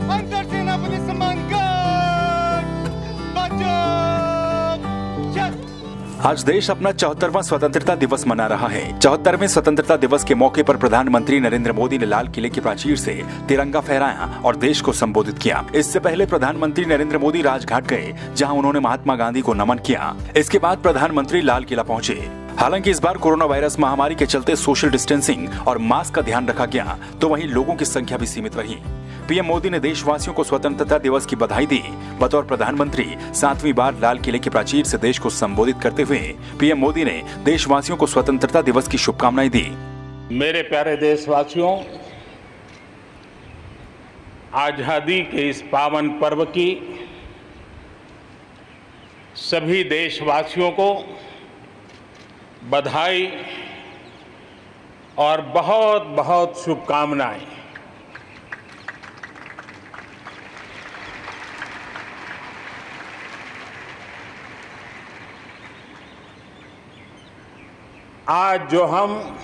अंतरसेना police सम्मान guard बचाओ। आज देश अपना 74वां स्वतंत्रता दिवस मना रहा है। 74वें स्वतंत्रता दिवस के मौके पर प्रधानमंत्री नरेंद्र मोदी ने लाल किले की प्राचीर से तिरंगा फहराया और देश को संबोधित किया। इससे पहले प्रधानमंत्री नरेंद्र मोदी राजघाट गए, जहां उन्होंने महात्मा गांधी को नमन किया। इसके बाद प्रधानमंत्री लाल किला पहुंचे। हालांकि इस बार कोरोना वायरस महामारी के चलते सोशल डिस्टेंसिंग और मास्क का ध्यान रखा गया, तो वहीं लोगों की संख्या भी सीमित रही। पीएम मोदी ने देशवासियों को स्वतंत्रता दिवस की बधाई दी। बतौर प्रधानमंत्री 7वीं बार लाल किले की प्राचीर से देश को संबोधित करते हुए पीएम मोदी ने देशवासियों को स्वतंत्रता दिवस की शुभकामनाएं दी। मेरे प्यारे देशवासियों, आजादी के इस पावन पर्व की सभी देशवासियों को बधाई और बहुत बहुत शुभकामनाएं। आज जो हम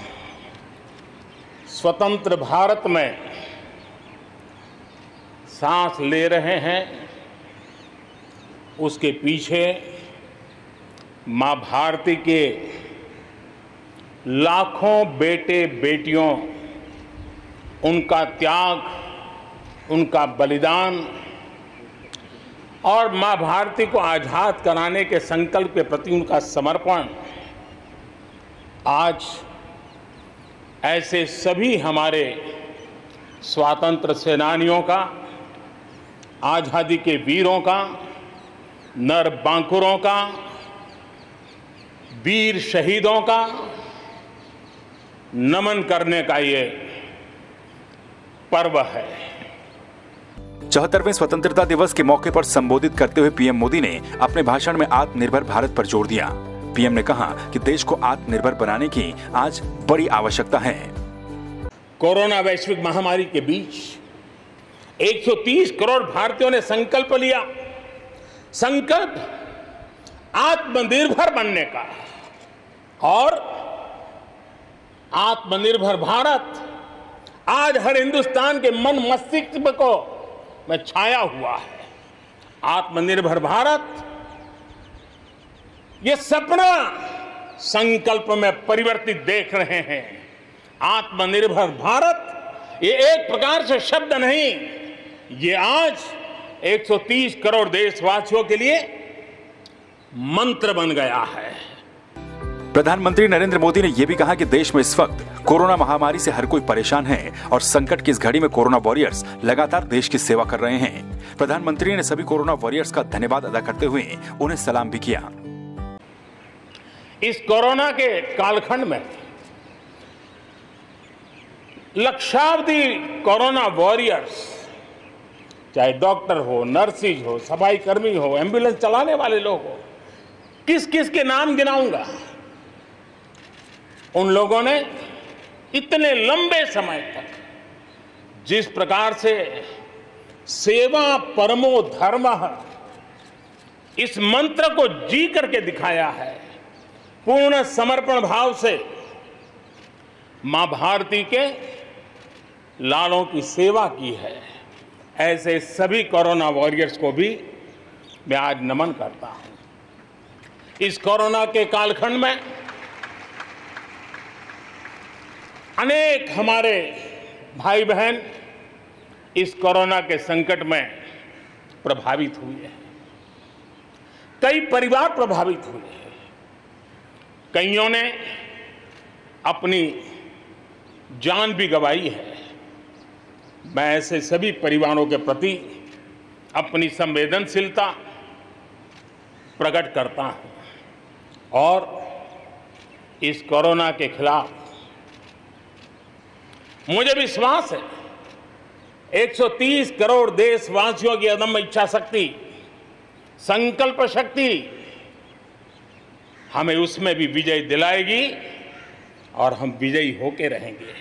स्वतंत्र भारत में सांस ले रहे हैं, उसके पीछे मां भारती के लाखों बेटे बेटियों, उनका त्याग, उनका बलिदान और मां भारती को आजाद कराने के संकल्प के प्रति उनका समर्पण आज ऐसे सभी हमारे स्वातंत्र्य सेनानियों का, आजादी के वीरों का, नर बांकुरों का, वीर शहीदों का नमन करने का ये पर्व है। 74वें स्वतंत्रता दिवस के मौके पर संबोधित करते हुए पीएम मोदी ने अपने भाषण में आत्मनिर्भर भारत पर जोर दिया। पीएम ने कहा कि देश को आत्मनिर्भर बनाने की आज बड़ी आवश्यकता है। कोरोना वैश्विक महामारी के बीच 130 करोड़ भारतीयों ने संकल्प लिया, संकल्प आत्मनिर्भर बनने का। और आत्मनिर्भर भारत आज हर हिंदुस्तान के मन मस्तिष्क को में छाया हुआ है। आत्मनिर्भर भारत ये सपना संकल्प में परिवर्तित देख रहे हैं। आत्मनिर्भर भारत ये एक प्रकार से शब्द नहीं, ये आज 130 करोड़ देशवासियों के लिए मंत्र बन गया है। प्रधानमंत्री नरेंद्र मोदी ने यह भी कहा कि देश में इस वक्त कोरोना महामारी से हर कोई परेशान है और संकट की इस घड़ी में कोरोना वॉरियर्स लगातार देश की सेवा कर रहे हैं। प्रधानमंत्री ने सभी कोरोना वॉरियर्स का धन्यवाद अदा करते हुए उन्हें सलाम भी किया। इस कोरोना के कालखंड में लक्षावधि कोरोना वॉरियर्स, चाहे डॉक्टर हो, नर्सिस हो, सफाई कर्मी हो, एम्बुलेंस चलाने वाले लोग हो, किस किस के नाम गिनाऊंगा। उन लोगों ने इतने लंबे समय तक जिस प्रकार से सेवा परमो धर्मः इस मंत्र को जी करके दिखाया है, पूर्ण समर्पण भाव से मां भारती के लालों की सेवा की है, ऐसे सभी कोरोना वॉरियर्स को भी मैं आज नमन करता हूं। इस कोरोना के कालखंड में अनेक हमारे भाई बहन इस कोरोना के संकट में प्रभावित हुए हैं। कई परिवार प्रभावित हुए हैं। कईयों ने अपनी जान भी गंवाई है। मैं ऐसे सभी परिवारों के प्रति अपनी संवेदनशीलता प्रकट करता हूं और इस कोरोना के खिलाफ मुझे विश्वास है 130 करोड़ देशवासियों की अदम्य इच्छा शक्ति, संकल्प शक्ति हमें उसमें भी विजय दिलाएगी और हम विजयी होके रहेंगे।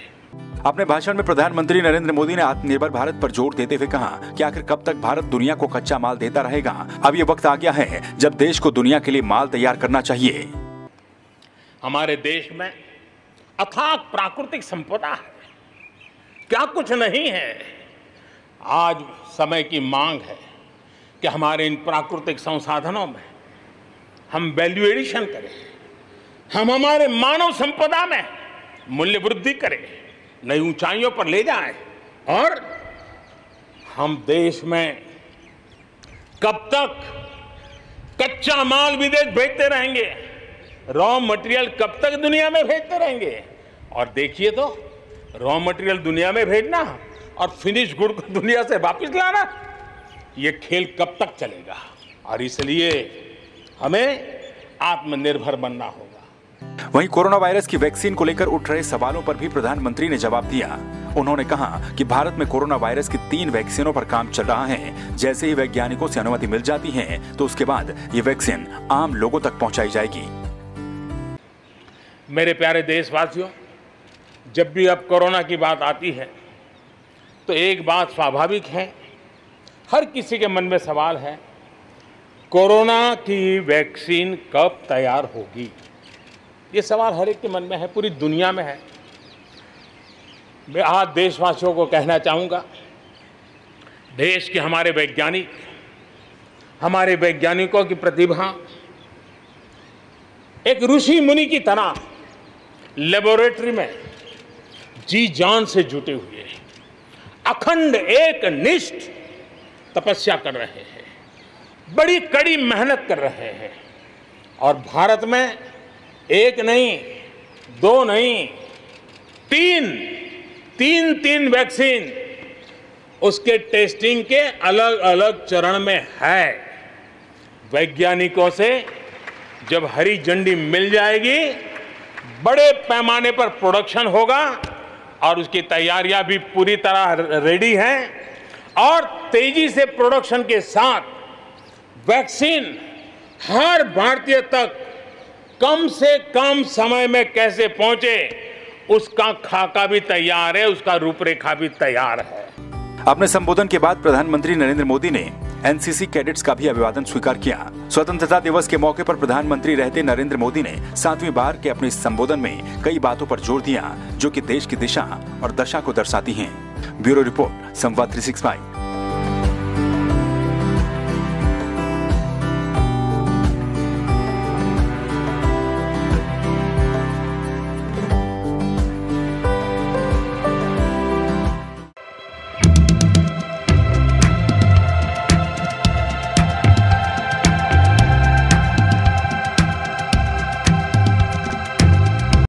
अपने भाषण में प्रधानमंत्री नरेंद्र मोदी ने आत्मनिर्भर भारत पर जोर देते हुए कहा कि आखिर कब तक भारत दुनिया को कच्चा माल देता रहेगा। अब ये वक्त आ गया है जब देश को दुनिया के लिए माल तैयार करना चाहिए। हमारे देश में अथाक प्राकृतिक संपदा है, क्या कुछ नहीं है। आज समय की मांग है कि हमारे इन प्राकृतिक संसाधनों में हम वैल्यू एडिशन करें, हम हमारे मानव संपदा में मूल्य वृद्धि करें, नई ऊंचाइयों पर ले जाएं। और हम देश में कब तक कच्चा माल विदेश भेजते रहेंगे, रॉ मटेरियल कब तक दुनिया में भेजते रहेंगे। और देखिए तो रॉ मटेरियल दुनिया में भेजना और फिनिश गुड को दुनिया से वापस लाना, ये खेल कब तक चलेगा। और इसलिए हमें आत्मनिर्भर बनना होगा। वहीं कोरोना वायरस की वैक्सीन को लेकर उठ रहे सवालों पर भी प्रधानमंत्री ने जवाब दिया। उन्होंने कहा कि भारत में कोरोना वायरस की 3 वैक्सीनों पर काम चल रहा है। जैसे ही वैज्ञानिकों से अनुमति मिल जाती है तो उसके बाद ये वैक्सीन आम लोगों तक पहुंचाई जाएगी। मेरे प्यारे देशवासियों, जब भी अब कोरोना की बात आती है तो एक बात स्वाभाविक है, हर किसी के मन में सवाल है, कोरोना की वैक्सीन कब तैयार होगी। ये सवाल हर एक के मन में है, पूरी दुनिया में है। मैं आज देशवासियों को कहना चाहूँगा, देश के हमारे वैज्ञानिकों की प्रतिभा एक ऋषि मुनि की तरह लेबोरेटरी में जी जान से जुटे हुए अखंड एक निष्ठ तपस्या कर रहे हैं, बड़ी कड़ी मेहनत कर रहे हैं। और भारत में एक नहीं, 2 नहीं, 3 वैक्सीन उसके टेस्टिंग के अलग अलग चरण में है। वैज्ञानिकों से जब हरी झंडी मिल जाएगी, बड़े पैमाने पर प्रोडक्शन होगा और उसकी तैयारियां भी पूरी तरह रेडी हैं। और तेजी से प्रोडक्शन के साथ वैक्सीन हर भारतीय तक कम से कम समय में कैसे पहुंचे, उसका खाका भी तैयार है, उसका रूपरेखा भी तैयार है। अपने संबोधन के बाद प्रधानमंत्री नरेंद्र मोदी ने एनसीसी कैडेट्स का भी अभिवादन स्वीकार किया। स्वतंत्रता दिवस के मौके पर प्रधानमंत्री रहते नरेंद्र मोदी ने 7वीं बार के अपने संबोधन में कई बातों पर जोर दिया जो कि देश की दिशा और दशा को दर्शाती हैं। ब्यूरो रिपोर्ट, संवाद 365।